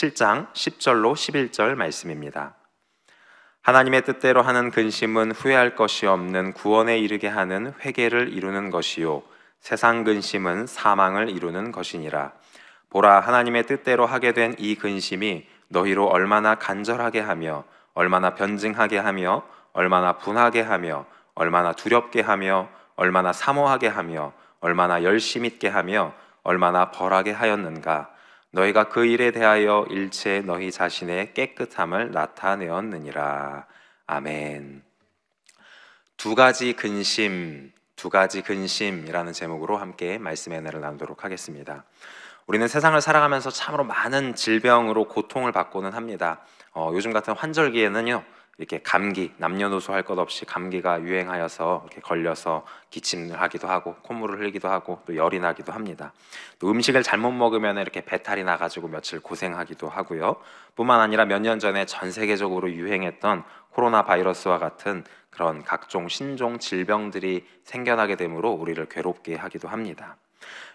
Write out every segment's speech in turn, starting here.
7장 10절로 11절 말씀입니다. 하나님의 뜻대로 하는 근심은 후회할 것이 없는 구원에 이르게 하는 회개를 이루는 것이요 세상 근심은 사망을 이루는 것이니라. 보라, 하나님의 뜻대로 하게 된 이 근심이 너희로 얼마나 간절하게 하며 얼마나 변증하게 하며 얼마나 분하게 하며 얼마나 두렵게 하며 얼마나 사모하게 하며 얼마나 열심 있게 하며 얼마나 벌하게 하였는가. 너희가 그 일에 대하여 일체 너희 자신의 깨끗함을 나타내었느니라. 아멘. 두 가지 근심이라는 제목으로 함께 말씀의 은혜를 나누도록 하겠습니다. 우리는 세상을 살아가면서 참으로 많은 질병으로 고통을 받고는 합니다. 요즘 같은 환절기에는요, 이렇게 감기, 남녀노소 할 것 없이 감기가 유행하여서 이렇게 걸려서 기침을 하기도 하고 콧물을 흘리기도 하고 또 열이 나기도 합니다. 또 음식을 잘못 먹으면 이렇게 배탈이 나가지고 며칠 고생하기도 하고요. 뿐만 아니라 몇 년 전에 전 세계적으로 유행했던 코로나 바이러스와 같은 그런 각종 신종 질병들이 생겨나게 되므로 우리를 괴롭게 하기도 합니다.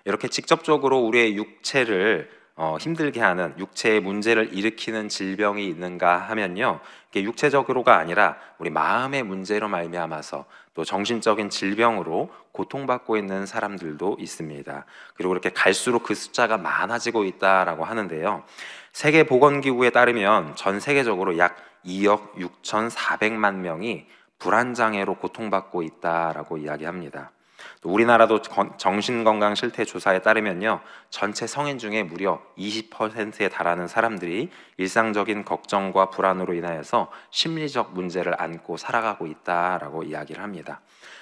이렇게 직접적으로 우리의 육체를 힘들게 하는, 육체의 문제를 일으키는 질병이 있는가 하면요, 이게 육체적으로가 아니라 우리 마음의 문제로 말미암아서 또 정신적인 질병으로 고통받고 있는 사람들도 있습니다. 그리고 이렇게 갈수록 그 숫자가 많아지고 있다라고 하는데요, 세계보건기구에 따르면 전 세계적으로 약 2억 6,400만 명이 불안장애로 고통받고 있다라고 이야기합니다. 또 우리나라도 정신건강실태조사에 따르면요, 전체 성인 중에 무려 20%에 달하는 사람들이 일상적인 걱정과 불안으로 인하여서 심리적 문제를 안고 살아가고 있다라고 이야기를 합니다.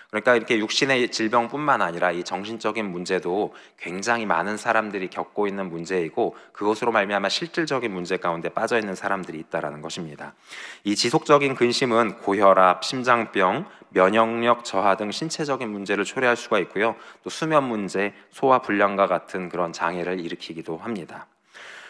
그러니까 이렇게 육신의 질병뿐만 아니라 이 정신적인 문제도 굉장히 많은 사람들이 겪고 있는 문제이고, 그것으로 말미암아 실질적인 문제 가운데 빠져 있는 사람들이 있다라는 것입니다. 이 지속적인 근심은 고혈압, 심장병, 면역력 저하 등 신체적인 문제를 초래할 수가 있고요, 또 수면 문제, 소화 불량과 같은 그런 장애를 일으키기도 합니다.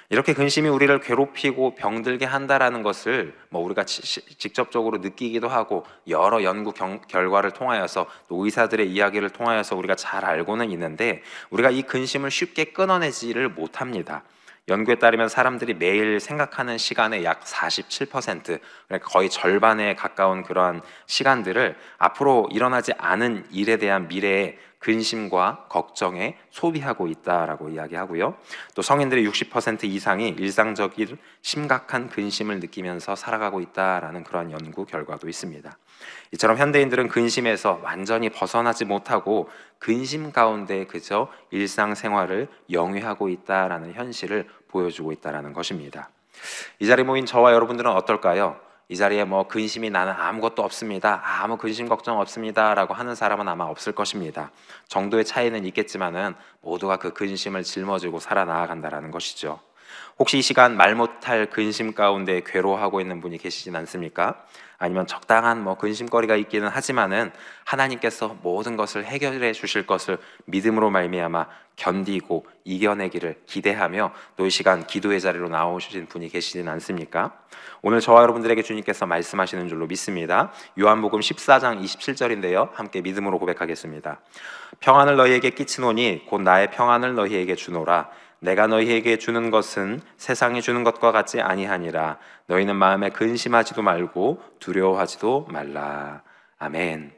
이렇게 근심이 우리를 괴롭히고 병들게 한다라는 것을 우리가 직접적으로 느끼기도 하고, 여러 연구 결과를 통하여서 또 의사들의 이야기를 통하여서 우리가 잘 알고는 있는데, 우리가 이 근심을 쉽게 끊어내지를 못합니다. 연구에 따르면 사람들이 매일 생각하는 시간의 약 47%, 그러니까 거의 절반에 가까운 그러한 시간들을 앞으로 일어나지 않은 일에 대한 미래의 근심과 걱정에 소비하고 있다라고 이야기하고요. 또 성인들의 60% 이상이 일상적인 심각한 근심을 느끼면서 살아가고 있다라는 그런 연구 결과도 있습니다. 이처럼 현대인들은 근심에서 완전히 벗어나지 못하고 근심 가운데 그저 일상생활을 영위하고 있다라는 현실을 보여주고 있다라는 것입니다. 이 자리에 모인 저와 여러분들은 어떨까요? 이 자리에 근심이 나는 아무것도 없습니다, 아무 근심 걱정 없습니다 라고 하는 사람은 아마 없을 것입니다. 정도의 차이는 있겠지만은 모두가 그 근심을 짊어지고 살아나간다라는 것이죠. 혹시 이 시간 말 못할 근심 가운데 괴로워하고 있는 분이 계시진 않습니까? 아니면 적당한 근심거리가 있기는 하지만은 하나님께서 모든 것을 해결해 주실 것을 믿음으로 말미암아 견디고 이겨내기를 기대하며 또 이 시간 기도의 자리로 나오신 분이 계시진 않습니까? 오늘 저와 여러분들에게 주님께서 말씀하시는 줄로 믿습니다. 요한복음 14장 27절인데요, 함께 믿음으로 고백하겠습니다. 평안을 너희에게 끼치노니 곧 나의 평안을 너희에게 주노라. 내가 너희에게 주는 것은 세상이 주는 것과 같지 아니하니라. 너희는 마음에 근심하지도 말고 두려워하지도 말라. 아멘.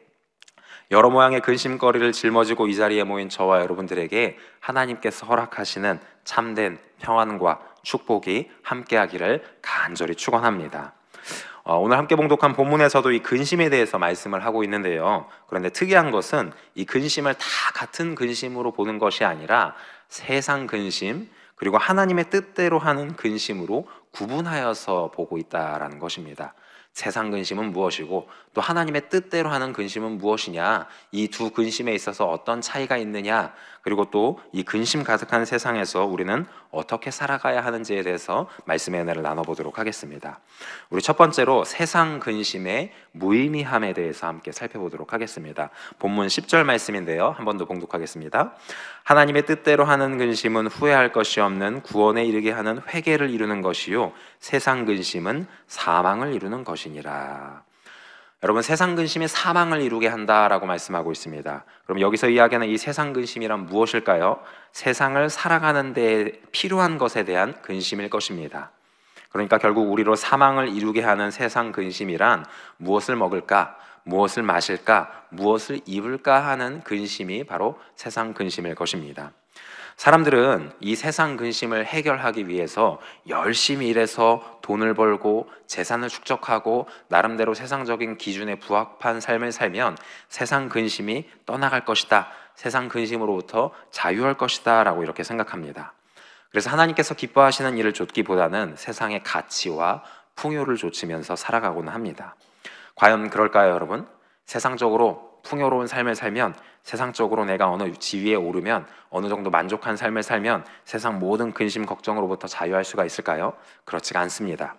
여러 모양의 근심거리를 짊어지고 이 자리에 모인 저와 여러분들에게 하나님께서 허락하시는 참된 평안과 축복이 함께하기를 간절히 축원합니다. 오늘 함께 봉독한 본문에서도 이 근심에 대해서 말씀을 하고 있는데요, 그런데 특이한 것은 이 근심을 다 같은 근심으로 보는 것이 아니라 세상 근심 그리고 하나님의 뜻대로 하는 근심으로 구분하여서 보고 있다라는 것입니다. 세상 근심은 무엇이고 또 하나님의 뜻대로 하는 근심은 무엇이냐, 이 두 근심에 있어서 어떤 차이가 있느냐, 그리고 또 이 근심 가득한 세상에서 우리는 어떻게 살아가야 하는지에 대해서 말씀의 은혜를 나눠보도록 하겠습니다. 우리 첫 번째로 세상 근심의 무의미함에 대해서 함께 살펴보도록 하겠습니다. 본문 10절 말씀인데요, 한 번 더 봉독하겠습니다. 하나님의 뜻대로 하는 근심은 후회할 것이 없는 구원에 이르게 하는 회개를 이루는 것이요 세상 근심은 사망을 이루는 것이니라. 여러분, 세상 근심이 사망을 이루게 한다라고 말씀하고 있습니다. 그럼 여기서 이야기하는 이 세상 근심이란 무엇일까요? 세상을 살아가는 데 필요한 것에 대한 근심일 것입니다. 그러니까 결국 우리로 사망을 이루게 하는 세상 근심이란 무엇을 먹을까, 무엇을 마실까, 무엇을 입을까 하는 근심이 바로 세상 근심일 것입니다. 사람들은 이 세상 근심을 해결하기 위해서 열심히 일해서 돈을 벌고 재산을 축적하고 나름대로 세상적인 기준에 부합한 삶을 살면 세상 근심이 떠나갈 것이다, 세상 근심으로부터 자유할 것이다 라고 이렇게 생각합니다. 그래서 하나님께서 기뻐하시는 일을 좇기보다는 세상의 가치와 풍요를 좇으면서 살아가고는 합니다. 과연 그럴까요, 여러분? 세상적으로 풍요로운 삶을 살면, 세상적으로 내가 어느 지위에 오르면, 어느 정도 만족한 삶을 살면 세상 모든 근심 걱정으로부터 자유할 수가 있을까요? 그렇지가 않습니다.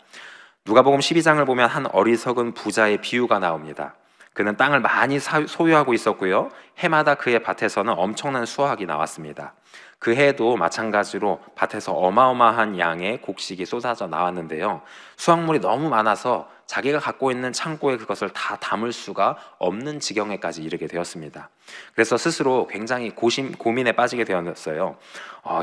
누가복음 12장을 보면 한 어리석은 부자의 비유가 나옵니다. 그는 땅을 많이 소유하고 있었고요, 해마다 그의 밭에서는 엄청난 수확이 나왔습니다. 그 해에도 마찬가지로 밭에서 어마어마한 양의 곡식이 쏟아져 나왔는데요, 수확물이 너무 많아서 자기가 갖고 있는 창고에 그것을 다 담을 수가 없는 지경에까지 이르게 되었습니다. 그래서 스스로 굉장히 고민에 빠지게 되었어요.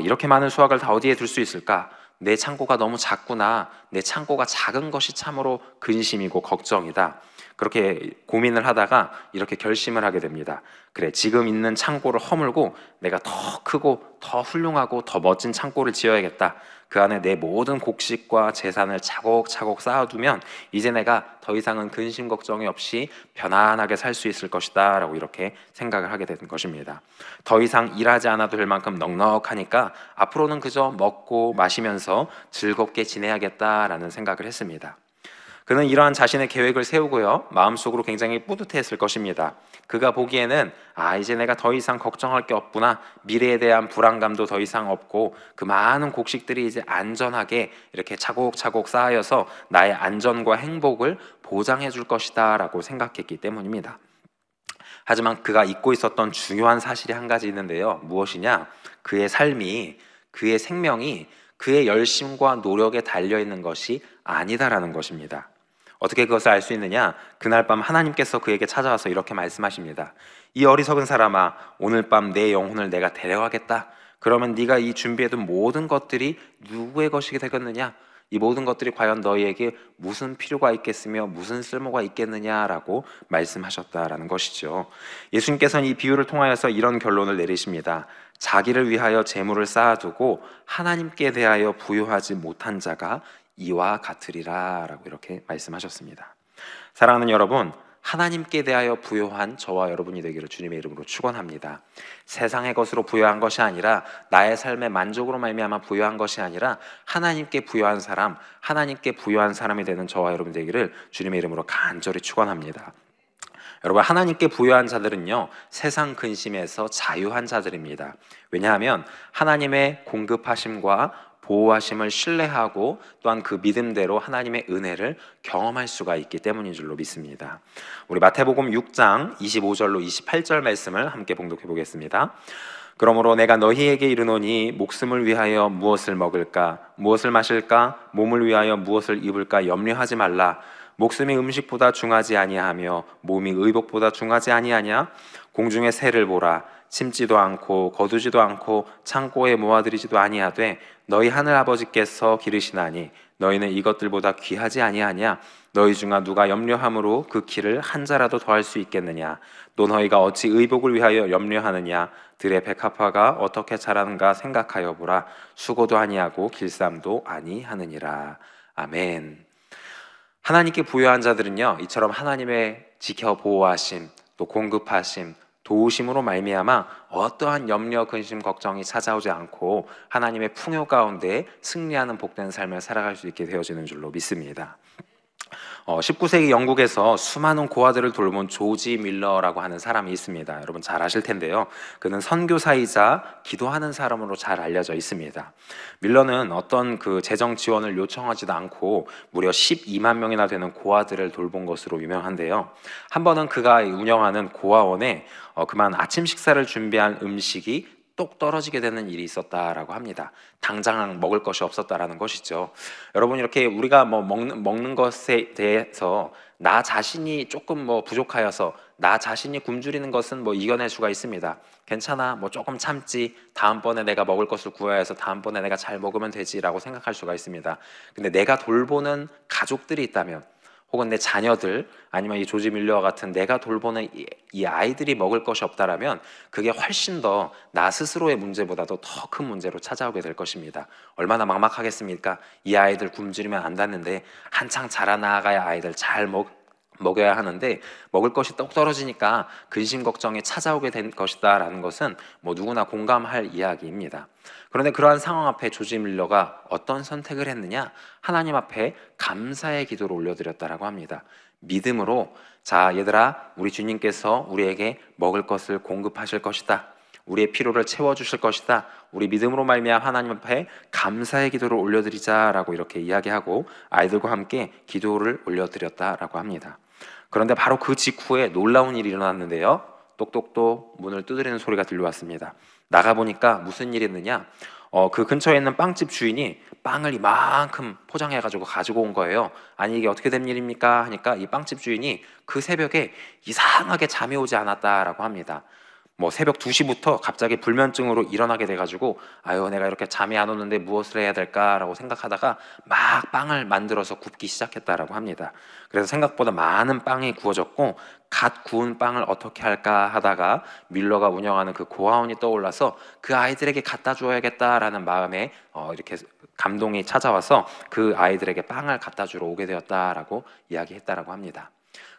이렇게 많은 수확을 다 어디에 둘 수 있을까? 내 창고가 너무 작구나. 내 창고가 작은 것이 참으로 근심이고 걱정이다. 그렇게 고민을 하다가 이렇게 결심을 하게 됩니다. 그래, 지금 있는 창고를 허물고 내가 더 크고 더 훌륭하고 더 멋진 창고를 지어야겠다. 그 안에 내 모든 곡식과 재산을 차곡차곡 쌓아두면 이제 내가 더 이상은 근심 걱정이 없이 편안하게 살 수 있을 것이다 라고 이렇게 생각을 하게 된 것입니다. 더 이상 일하지 않아도 될 만큼 넉넉하니까 앞으로는 그저 먹고 마시면서 즐겁게 지내야겠다라는 생각을 했습니다. 그는 이러한 자신의 계획을 세우고요, 마음속으로 굉장히 뿌듯했을 것입니다. 그가 보기에는 이제 내가 더 이상 걱정할 게 없구나, 미래에 대한 불안감도 더 이상 없고 그 많은 곡식들이 이제 안전하게 이렇게 차곡차곡 쌓여서 나의 안전과 행복을 보장해 줄 것이다 라고 생각했기 때문입니다. 하지만 그가 잊고 있었던 중요한 사실이 한 가지 있는데요, 무엇이냐? 그의 삶이, 그의 생명이 그의 열심과 노력에 달려있는 것이 아니다라는 것입니다. 어떻게 그것을 알 수 있느냐? 그날 밤 하나님께서 그에게 찾아와서 이렇게 말씀하십니다. 이 어리석은 사람아, 오늘 밤 내 영혼을 내가 데려가겠다. 그러면 네가 이 준비해둔 모든 것들이 누구의 것이 되겠느냐? 이 모든 것들이 과연 너희에게 무슨 필요가 있겠으며 무슨 쓸모가 있겠느냐라고 말씀하셨다라는 것이죠. 예수님께서는 이 비유를 통하여서 이런 결론을 내리십니다. 자기를 위하여 재물을 쌓아두고 하나님께 대하여 부요하지 못한 자가 이와 같으리라 라고 이렇게 말씀하셨습니다. 사랑하는 여러분, 하나님께 대하여 부요한 저와 여러분이 되기를 주님의 이름으로 축원합니다. 세상의 것으로 부요한 것이 아니라, 나의 삶의 만족으로 말미암아 부요한 것이 아니라 하나님께 부요한 사람, 하나님께 부요한 사람이 되는 저와 여러분 되기를 주님의 이름으로 간절히 축원합니다. 여러분, 하나님께 부요한 자들은요, 세상 근심에서 자유한 자들입니다. 왜냐하면 하나님의 공급하심과 보호하심을 신뢰하고 또한 그 믿음대로 하나님의 은혜를 경험할 수가 있기 때문인 줄로 믿습니다. 우리 마태복음 6장 25절로 28절 말씀을 함께 봉독해 보겠습니다. 그러므로 내가 너희에게 이르노니 목숨을 위하여 무엇을 먹을까, 무엇을 마실까, 몸을 위하여 무엇을 입을까 염려하지 말라. 목숨이 음식보다 중하지 아니하며 몸이 의복보다 중하지 아니하냐? 공중의 새를 보라. 심지도 않고 거두지도 않고 창고에 모아들이지도 아니하되 너희 하늘 아버지께서 기르시나니 너희는 이것들보다 귀하지 아니하냐? 너희 중에 누가 염려함으로 그 키를 한 자라도 더할 수 있겠느냐? 또 너희가 어찌 의복을 위하여 염려하느냐? 들의 백합화가 어떻게 자라는가 생각하여 보라. 수고도 아니하고 길쌈도 아니하느니라. 아멘. 하나님께 부요한 자들은요, 이처럼 하나님의 지켜 보호하심, 또 공급하심, 도우심으로 말미암아 어떠한 염려, 근심, 걱정이 찾아오지 않고 하나님의 풍요 가운데 승리하는 복된 삶을 살아갈 수 있게 되어지는 줄로 믿습니다. 19세기 영국에서 수많은 고아들을 돌본 조지 밀러라고 하는 사람이 있습니다. 여러분 잘 아실 텐데요, 그는 선교사이자 기도하는 사람으로 잘 알려져 있습니다. 밀러는 어떤 그 재정 지원을 요청하지도 않고 무려 12만 명이나 되는 고아들을 돌본 것으로 유명한데요, 한 번은 그가 운영하는 고아원에 그만 아침 식사를 준비한 음식이 똑 떨어지게 되는 일이 있었다라고 합니다. 당장 먹을 것이 없었다라는 것이죠. 여러분, 이렇게 우리가 먹는 것에 대해서 나 자신이 조금 부족하여서 나 자신이 굶주리는 것은 뭐 이겨낼 수가 있습니다. 괜찮아, 뭐 조금 참지, 다음번에 내가 먹을 것을 구해야 해서 다음번에 내가 잘 먹으면 되지라고 생각할 수가 있습니다. 근데 내가 돌보는 가족들이 있다면, 혹은 내 자녀들, 아니면 이 조지 밀러와 같은 내가 돌보는 이 아이들이 먹을 것이 없다라면 그게 훨씬 더 나 스스로의 문제보다도 더 큰 문제로 찾아오게 될 것입니다. 얼마나 막막하겠습니까? 이 아이들 굶주리면 안 닿는데, 한창 자라나가야 아이들 잘 먹여야 하는데 먹을 것이 똑 떨어지니까 근심 걱정이 찾아오게 된 것이다 라는 것은 뭐 누구나 공감할 이야기입니다. 그런데 그러한 상황 앞에 조지 밀러가 어떤 선택을 했느냐? 하나님 앞에 감사의 기도를 올려드렸다라고 합니다. 믿음으로, 자 얘들아, 우리 주님께서 우리에게 먹을 것을 공급하실 것이다, 우리의 필요를 채워주실 것이다, 우리 믿음으로 말미암아 하나님 앞에 감사의 기도를 올려드리자라고 이렇게 이야기하고 아이들과 함께 기도를 올려드렸다라고 합니다. 그런데 바로 그 직후에 놀라운 일이 일어났는데요. 똑똑똑 문을 두드리는 소리가 들려왔습니다. 나가보니까 무슨 일이 있느냐, 그 근처에 있는 빵집 주인이 빵을 이만큼 포장해가지고 가지고 온 거예요. 아니 이게 어떻게 된 일입니까? 하니까 이 빵집 주인이 그 새벽에 이상하게 잠이 오지 않았다라고 합니다. 뭐 새벽 2시부터 갑자기 불면증으로 일어나게 돼가지고, 아유 내가 이렇게 잠이 안 오는데 무엇을 해야 될까라고 생각하다가 막 빵을 만들어서 굽기 시작했다라고 합니다. 그래서 생각보다 많은 빵이 구워졌고, 갓 구운 빵을 어떻게 할까 하다가 밀러가 운영하는 그 고아원이 떠올라서 그 아이들에게 갖다 줘야겠다라는 마음에 이렇게 감동이 찾아와서 그 아이들에게 빵을 갖다 주러 오게 되었다라고 이야기했다라고 합니다.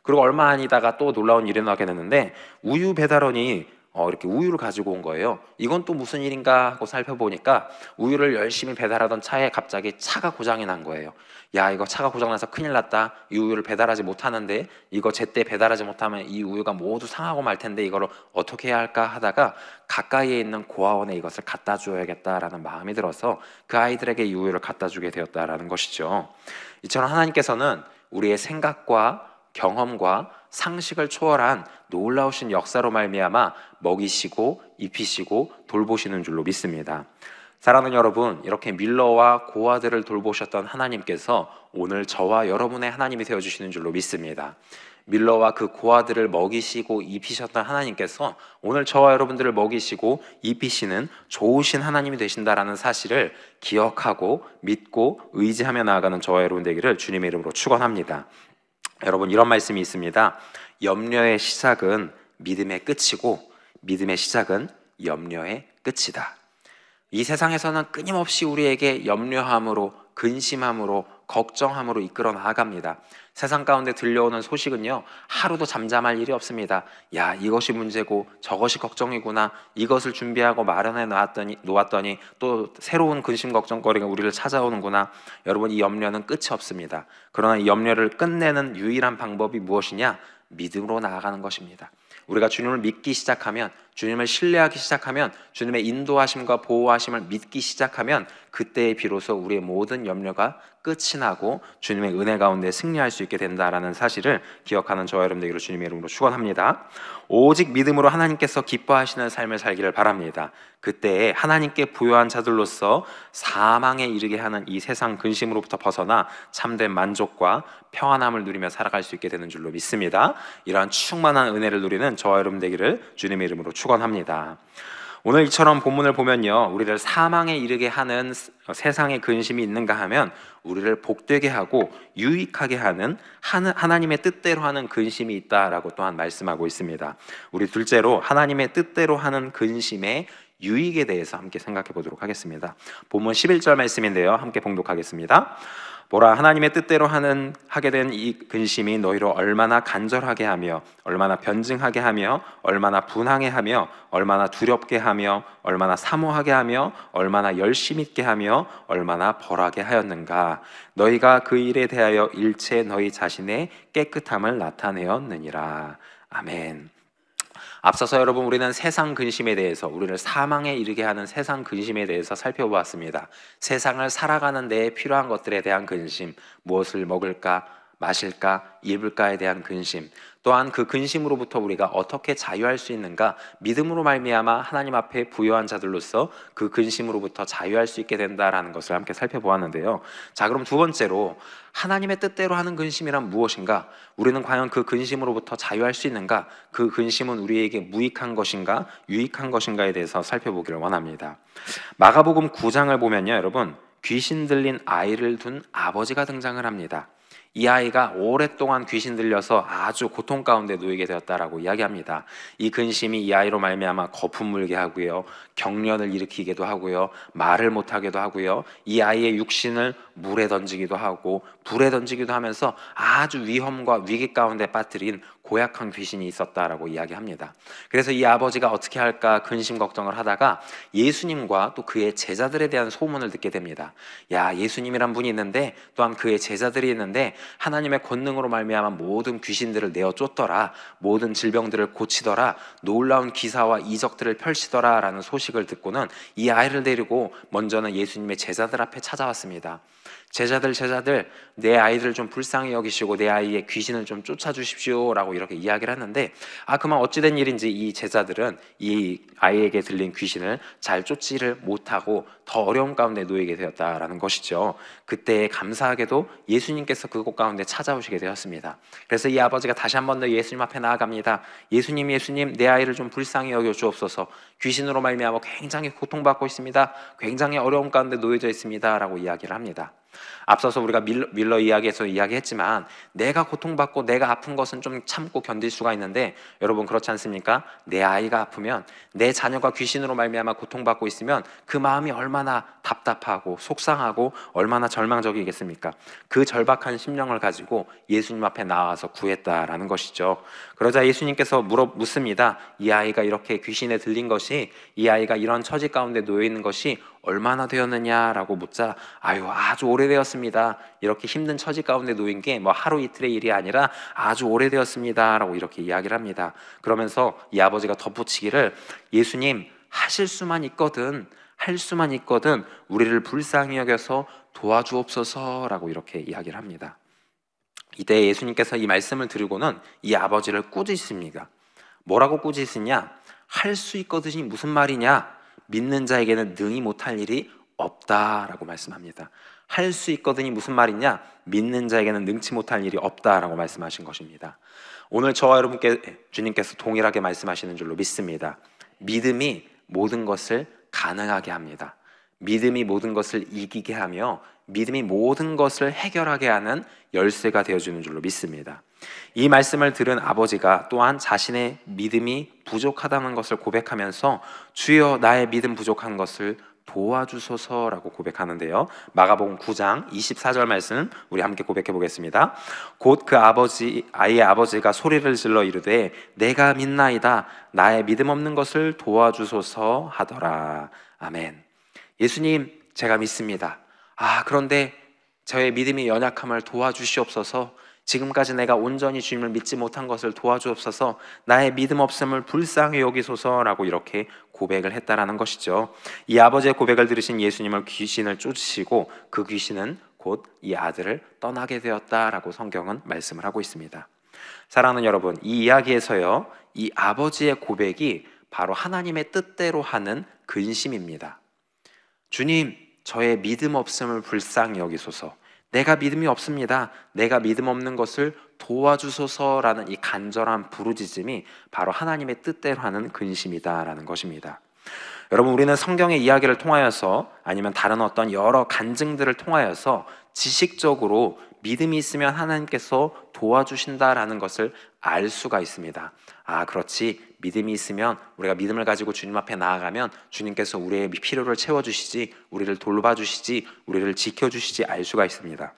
그리고 얼마 아니다가 또 놀라운 일이 일어나게 됐는데, 우유 배달원이 이렇게 우유를 가지고 온 거예요. 이건 또 무슨 일인가 하고 살펴보니까 우유를 열심히 배달하던 차에 갑자기 차가 고장이 난 거예요. 야, 이거 차가 고장나서 큰일 났다, 이 우유를 배달하지 못하는데, 이거 제때 배달하지 못하면 이 우유가 모두 상하고 말 텐데 이거를 어떻게 해야 할까 하다가 가까이에 있는 고아원에 이것을 갖다 줘야겠다라는 마음이 들어서 그 아이들에게 이 우유를 갖다 주게 되었다라는 것이죠. 이처럼 하나님께서는 우리의 생각과 경험과 상식을 초월한 놀라우신 역사로 말미암아 먹이시고 입히시고 돌보시는 줄로 믿습니다. 사랑하는 여러분, 이렇게 밀러와 고아들을 돌보셨던 하나님께서 오늘 저와 여러분의 하나님이 되어주시는 줄로 믿습니다. 밀러와 그 고아들을 먹이시고 입히셨던 하나님께서 오늘 저와 여러분들을 먹이시고 입히시는 좋으신 하나님이 되신다라는 사실을 기억하고 믿고 의지하며 나아가는 저와 여러분 되기를 주님의 이름으로 축원합니다. 여러분, 이런 말씀이 있습니다. 염려의 시작은 믿음의 끝이고 믿음의 시작은 염려의 끝이다. 이 세상에서는 끊임없이 우리에게 염려함으로, 근심함으로, 걱정함으로 이끌어 나아갑니다. 세상 가운데 들려오는 소식은요, 하루도 잠잠할 일이 없습니다. 야, 이것이 문제고 저것이 걱정이구나, 이것을 준비하고 마련해 놓았더니 또 새로운 근심 걱정거리가 우리를 찾아오는구나. 여러분, 이 염려는 끝이 없습니다. 그러나 이 염려를 끝내는 유일한 방법이 무엇이냐? 믿음으로 나아가는 것입니다. 우리가 주님을 믿기 시작하면, 주님을 신뢰하기 시작하면, 주님의 인도하심과 보호하심을 믿기 시작하면 그때에 비로소 우리의 모든 염려가 끝이 나고 주님의 은혜 가운데 승리할 수 있게 된다라는 사실을 기억하는 저와 여러분 되기를 주님의 이름으로 축원합니다. 오직 믿음으로 하나님께서 기뻐하시는 삶을 살기를 바랍니다. 그때에 하나님께 부요한 자들로서 사망에 이르게 하는 이 세상 근심으로부터 벗어나 참된 만족과 평안함을 누리며 살아갈 수 있게 되는 줄로 믿습니다. 이러한 충만한 은혜를 누리는 저와 여러분 되기를 주님의 이름으로 축원합니다. 오늘 이처럼 본문을 보면요, 우리를 사망에 이르게 하는 세상의 근심이 있는가 하면 우리를 복되게 하고 유익하게 하는 하나님의 뜻대로 하는 근심이 있다라고 또한 말씀하고 있습니다. 우리 둘째로 하나님의 뜻대로 하는 근심의 유익에 대해서 함께 생각해 보도록 하겠습니다. 본문 11절 말씀인데요, 함께 봉독하겠습니다. 보라, 하나님의 뜻대로 하게 된 이 근심이 너희로 얼마나 간절하게 하며 얼마나 변증하게 하며 얼마나 분하게 하며 얼마나 두렵게 하며 얼마나 사모하게 하며 얼마나 열심 있게 하며 얼마나 벌하게 하였는가. 너희가 그 일에 대하여 일체 너희 자신의 깨끗함을 나타내었느니라. 아멘. 앞서서 여러분, 우리는 세상 근심에 대해서, 우리를 사망에 이르게 하는 세상 근심에 대해서 살펴보았습니다. 세상을 살아가는 데에 필요한 것들에 대한 근심, 무엇을 먹을까, 마실까, 입을까에 대한 근심, 또한 그 근심으로부터 우리가 어떻게 자유할 수 있는가, 믿음으로 말미암아 하나님 앞에 부요한 자들로서 그 근심으로부터 자유할 수 있게 된다라는 것을 함께 살펴보았는데요. 자, 그럼 두 번째로 하나님의 뜻대로 하는 근심이란 무엇인가? 우리는 과연 그 근심으로부터 자유할 수 있는가? 그 근심은 우리에게 무익한 것인가, 유익한 것인가에 대해서 살펴보기를 원합니다. 마가복음 9장을 보면요, 여러분, 귀신 들린 아이를 둔 아버지가 등장을 합니다. 이 아이가 오랫동안 귀신 들려서 아주 고통 가운데 놓이게 되었다라고 이야기합니다. 이 근심이 이 아이로 말미암아 거품 물게 하고요, 경련을 일으키기도 하고요, 말을 못하게도 하고요, 이 아이의 육신을 물에 던지기도 하고 불에 던지기도 하면서 아주 위험과 위기 가운데 빠뜨린 고약한 귀신이 있었다라고 이야기합니다. 그래서 이 아버지가 어떻게 할까 근심 걱정을 하다가 예수님과 또 그의 제자들에 대한 소문을 듣게 됩니다. 야, 예수님이란 분이 있는데, 또한 그의 제자들이 있는데 하나님의 권능으로 말미암아 모든 귀신들을 내어 쫓더라, 모든 질병들을 고치더라, 놀라운 기사와 이적들을 펼치더라 라는 소식을 듣고는 이 아이를 데리고 먼저는 예수님의 제자들 앞에 찾아왔습니다. 제자들 내 아이들을 좀 불쌍히 여기시고 내 아이의 귀신을 좀 쫓아주십시오 라고 이렇게 이야기를 하는데, 그만 어찌된 일인지 이 제자들은 이 아이에게 들린 귀신을 잘 쫓지를 못하고 더 어려운 가운데 놓이게 되었다라는 것이죠. 그때 감사하게도 예수님께서 그곳 가운데 찾아오시게 되었습니다. 그래서 이 아버지가 다시 한 번 더 예수님 앞에 나아갑니다. 예수님, 내 아이를 좀 불쌍히 여겨 주옵소서. 귀신으로 말미암아 굉장히 고통받고 있습니다. 굉장히 어려운 가운데 놓여져 있습니다 라고 이야기를 합니다. 앞서서 우리가 밀러 이야기에서 이야기했지만, 내가 고통받고 내가 아픈 것은 좀 참고 견딜 수가 있는데, 여러분 그렇지 않습니까? 내 아이가 아프면, 내 자녀가 귀신으로 말미암아 고통받고 있으면 그 마음이 얼마나 답답하고 속상하고 얼마나 절망적이겠습니까? 그 절박한 심령을 가지고 예수님 앞에 나와서 구했다라는 것이죠. 그러자 예수님께서 묻습니다. 이 아이가 이렇게 귀신에 들린 것이, 이 아이가 이런 처지 가운데 놓여 있는 것이 얼마나 되었느냐라고 묻자, 아주 오래되었습니다. 이렇게 힘든 처지 가운데 놓인 게 뭐 하루 이틀의 일이 아니라 아주 오래되었습니다 라고 이렇게 이야기를 합니다. 그러면서 이 아버지가 덧붙이기를, 예수님, 하실 수만 있거든, 할 수만 있거든 우리를 불쌍히 여겨서 도와주옵소서 라고 이렇게 이야기를 합니다. 이때 예수님께서 이 말씀을 드리고는 이 아버지를 꾸짖습니다. 뭐라고 꾸짖으냐? 할 수 있거든이 무슨 말이냐? 믿는 자에게는 능히 못할 일이 없다라고 말씀합니다. 할 수 있거든이 무슨 말이냐? 믿는 자에게는 능치 못할 일이 없다라고 말씀하신 것입니다. 오늘 저와 여러분께 주님께서 동일하게 말씀하시는 줄로 믿습니다. 믿음이 모든 것을 가능하게 합니다. 믿음이 모든 것을 이기게 하며 믿음이 모든 것을 해결하게 하는 열쇠가 되어주는 줄로 믿습니다. 이 말씀을 들은 아버지가 또한 자신의 믿음이 부족하다는 것을 고백하면서 주여 나의 믿음 부족한 것을 도와주소서라고 고백하는데요. 마가복음 9장 24절 말씀 우리 함께 고백해 보겠습니다. 곧 그 아이의 아버지가 소리를 질러 이르되 내가 믿나이다, 나의 믿음 없는 것을 도와주소서 하더라. 아멘. 예수님, 제가 믿습니다. 그런데 저의 믿음이 연약함을 도와주시옵소서. 지금까지 내가 온전히 주님을 믿지 못한 것을 도와주옵소서. 나의 믿음 없음을 불쌍히 여기소서라고 이렇게 고백을 했다라는 것이죠. 이 아버지의 고백을 들으신 예수님을 귀신을 쫓으시고 그 귀신은 곧 이 아들을 떠나게 되었다라고 성경은 말씀을 하고 있습니다. 사랑하는 여러분, 이 이야기에서요, 이 아버지의 고백이 바로 하나님의 뜻대로 하는 근심입니다. 주님, 저의 믿음 없음을 불쌍히 여기소서. 내가 믿음이 없습니다. 내가 믿음 없는 것을 도와주소서라는 이 간절한 부르짖음이 바로 하나님의 뜻대로 하는 근심이다라는 것입니다. 여러분, 우리는 성경의 이야기를 통하여서 아니면 다른 어떤 여러 간증들을 통하여서 지식적으로 믿음이 있으면 하나님께서 도와주신다라는 것을 알 수가 있습니다. 그렇지, 믿음이 있으면, 우리가 믿음을 가지고 주님 앞에 나아가면 주님께서 우리의 필요를 채워주시지, 우리를 돌봐주시지, 우리를 지켜주시지 알 수가 있습니다.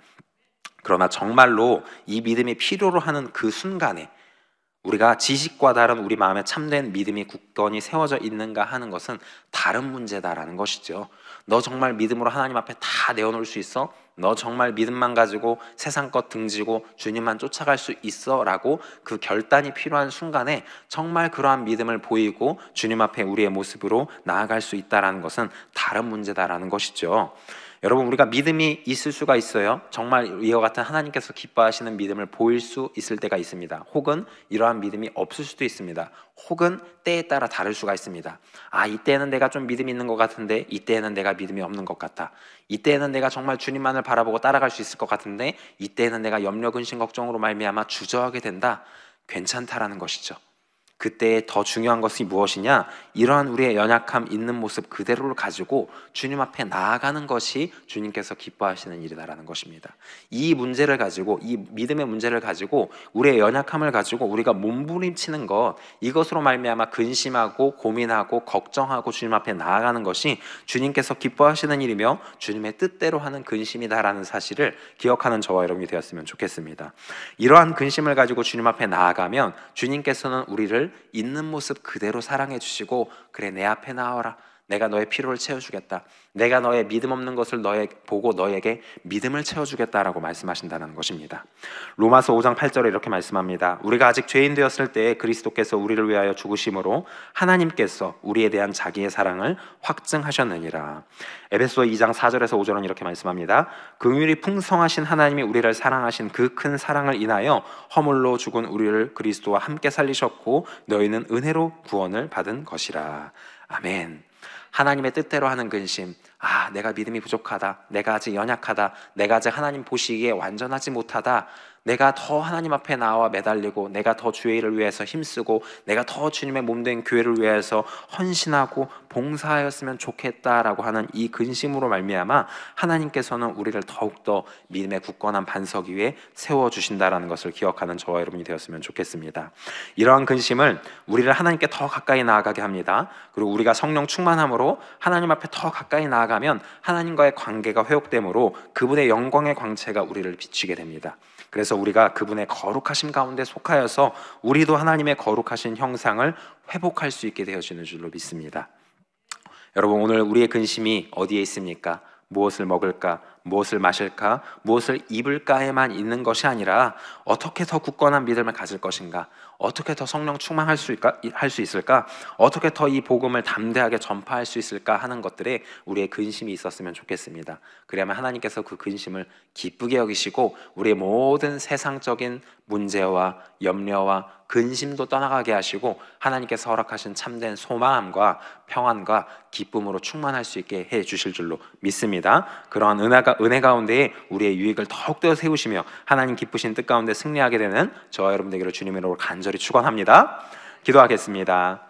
그러나 정말로 이 믿음이 필요로 하는 그 순간에 우리가 지식과 다른 우리 마음에 참된 믿음이 굳건히 세워져 있는가 하는 것은 다른 문제다라는 것이죠. 너 정말 믿음으로 하나님 앞에 다 내어놓을 수 있어? 너 정말 믿음만 가지고 세상 것 등지고 주님만 쫓아갈 수 있어? 라고 그 결단이 필요한 순간에 정말 그러한 믿음을 보이고 주님 앞에 우리의 모습으로 나아갈 수 있다는 것은 다른 문제다라는 것이죠. 여러분, 우리가 믿음이 있을 수가 있어요. 정말 이와 같은 하나님께서 기뻐하시는 믿음을 보일 수 있을 때가 있습니다. 혹은 이러한 믿음이 없을 수도 있습니다. 혹은 때에 따라 다를 수가 있습니다. 이때는 내가 좀 믿음이 있는 것 같은데 이때는 내가 믿음이 없는 것 같다. 이때는 내가 정말 주님만을 바라보고 따라갈 수 있을 것 같은데 이때는 내가 염려, 근심, 걱정으로 말미암아 주저하게 된다. 괜찮다라는 것이죠. 그때 더 중요한 것이 무엇이냐? 이러한 우리의 연약함 있는 모습 그대로를 가지고 주님 앞에 나아가는 것이 주님께서 기뻐하시는 일이다라는 것입니다. 이 문제를 가지고, 이 믿음의 문제를 가지고, 우리의 연약함을 가지고 우리가 몸부림치는 것, 이것으로 말미암아 근심하고 고민하고 걱정하고 주님 앞에 나아가는 것이 주님께서 기뻐하시는 일이며 주님의 뜻대로 하는 근심이다라는 사실을 기억하는 저와 여러분이 되었으면 좋겠습니다. 이러한 근심을 가지고 주님 앞에 나아가면 주님께서는 우리를 있는 모습 그대로 사랑해 주시고, 그래, 내 앞에 나와라, 내가 너의 필요를 채워주겠다, 내가 너의 믿음 없는 것을 보고 너에게 믿음을 채워주겠다라고 말씀하신다는 것입니다. 로마서 5장 8절에 이렇게 말씀합니다. 우리가 아직 죄인 되었을 때 그리스도께서 우리를 위하여 죽으심으로 하나님께서 우리에 대한 자기의 사랑을 확증하셨느니라. 에베소 2장 4절에서 5절은 이렇게 말씀합니다. 긍휼이 풍성하신 하나님이 우리를 사랑하신 그 큰 사랑을 인하여 허물로 죽은 우리를 그리스도와 함께 살리셨고 너희는 은혜로 구원을 받은 것이라. 아멘. 하나님의 뜻대로 하는 근심, 내가 믿음이 부족하다, 내가 아직 연약하다, 내가 아직 하나님 보시기에 완전하지 못하다, 내가 더 하나님 앞에 나와 매달리고, 내가 더 주의 일을 위해서 힘쓰고, 내가 더 주님의 몸된 교회를 위해서 헌신하고 봉사하였으면 좋겠다라고 하는 이 근심으로 말미암아 하나님께서는 우리를 더욱더 믿음의 굳건한 반석 위에 세워주신다라는 것을 기억하는 저와 여러분이 되었으면 좋겠습니다. 이러한 근심을 우리를 하나님께 더 가까이 나아가게 합니다. 그리고 우리가 성령 충만함으로 하나님 앞에 더 가까이 나아가면 하나님과의 관계가 회복되므로 그분의 영광의 광채가 우리를 비추게 됩니다. 그래서 우리가 그분의 거룩하심 가운데 속하여서 우리도 하나님의 거룩하신 형상을 회복할 수 있게 되어지는 줄로 믿습니다. 여러분, 오늘 우리의 근심이 어디에 있습니까? 무엇을 먹을까? 무엇을 마실까? 무엇을 입을까에만 있는 것이 아니라 어떻게 더 굳건한 믿음을 가질 것인가? 어떻게 더 성령 충만할 수 있을까? 어떻게 더 이 복음을 담대하게 전파할 수 있을까 하는 것들에 우리의 근심이 있었으면 좋겠습니다. 그래야만 하나님께서 그 근심을 기쁘게 여기시고 우리의 모든 세상적인 문제와 염려와 근심도 떠나가게 하시고 하나님께서 허락하신 참된 소망함과 평안과 기쁨으로 충만할 수 있게 해 주실 줄로 믿습니다. 그러한 은혜 가운데에 우리의 유익을 더욱더 세우시며 하나님 기쁘신 뜻 가운데 승리하게 되는 저와 여러분 되기를 주님의 이름으로 간절히 축원합니다. 기도하겠습니다.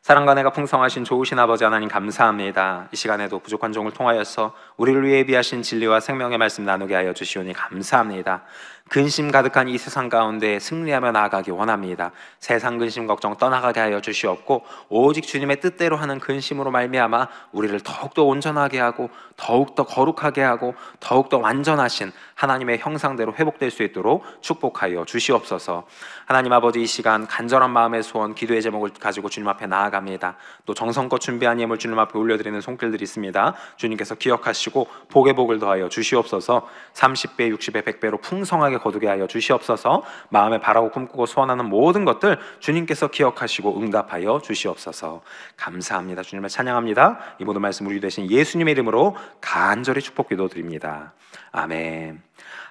사랑과 은혜가 풍성하신 좋으신 아버지 하나님, 감사합니다. 이 시간에도 부족한 종을 통하여서 우리를 위해 예비하신 진리와 생명의 말씀 나누게 하여 주시오니 감사합니다. 근심 가득한 이 세상 가운데 승리하며 나아가기 원합니다. 세상 근심 걱정 떠나가게 하여 주시옵고 오직 주님의 뜻대로 하는 근심으로 말미암아 우리를 더욱더 온전하게 하고 더욱더 거룩하게 하고 더욱더 완전하신 하나님의 형상대로 회복될 수 있도록 축복하여 주시옵소서. 하나님 아버지, 이 시간 간절한 마음의 소원, 기도의 제목을 가지고 주님 앞에 나아갑니다. 또 정성껏 준비한 예물 주님 앞에 올려드리는 손길들이 있습니다. 주님께서 기억하시고 복의 복을 더하여 주시옵소서. 30배, 60배, 100배로 풍성하게 거두게 하여 주시옵소서. 마음에 바라고 꿈꾸고 소원하는 모든 것들 주님께서 기억하시고 응답하여 주시옵소서. 감사합니다. 주님을 찬양합니다. 이 모든 말씀 우리 되신 예수님의 이름으로 간절히 축복 기도드립니다. 아멘.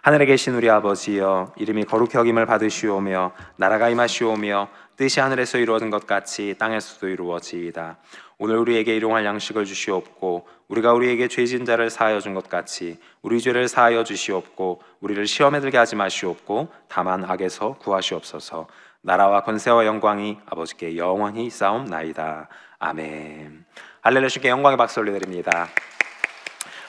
하늘에 계신 우리 아버지여, 이름이 거룩히 여김을 받으시오며 나라가 임하시오며 뜻이 하늘에서 이루어진 것 같이 땅에서도 이루어지이다. 오늘 우리에게 일용할 양식을 주시옵고 우리가 우리에게 죄진 자를 사하여 준 것 같이 우리 죄를 사하여 주시옵고 우리를 시험에 들게 하지 마시옵고 다만 악에서 구하시옵소서. 나라와 권세와 영광이 아버지께 영원히 쌓옵나이다. 아멘. 할렐루야. 주께 영광의 박수 올려드립니다.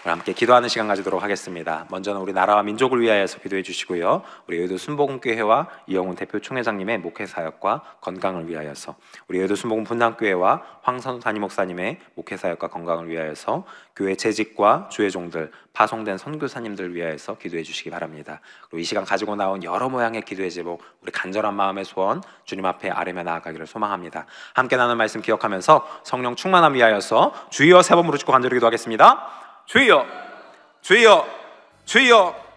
우리 함께 기도하는 시간 가지도록 하겠습니다. 먼저는 우리 나라와 민족을 위하여서 기도해 주시고요. 우리 여의도 순복음교회와 이영훈 대표 총회장님의 목회 사역과 건강을 위하여서, 우리 여의도 순복음 분당교회와 황선우 담임 목사님의 목회 사역과 건강을 위하여서, 교회 재직과 주의 종들, 파송된 선교사님들 위하여서 기도해 주시기 바랍니다. 그리고 이 시간 가지고 나온 여러 모양의 기도의 제목, 우리 간절한 마음의 소원 주님 앞에 아뢰며 나아가기를 소망합니다. 함께 나눈 말씀 기억하면서 성령 충만함 위하여서 주여 세 번 부르짖고 간절히 기도하겠습니다. 주여, 주여, 주여.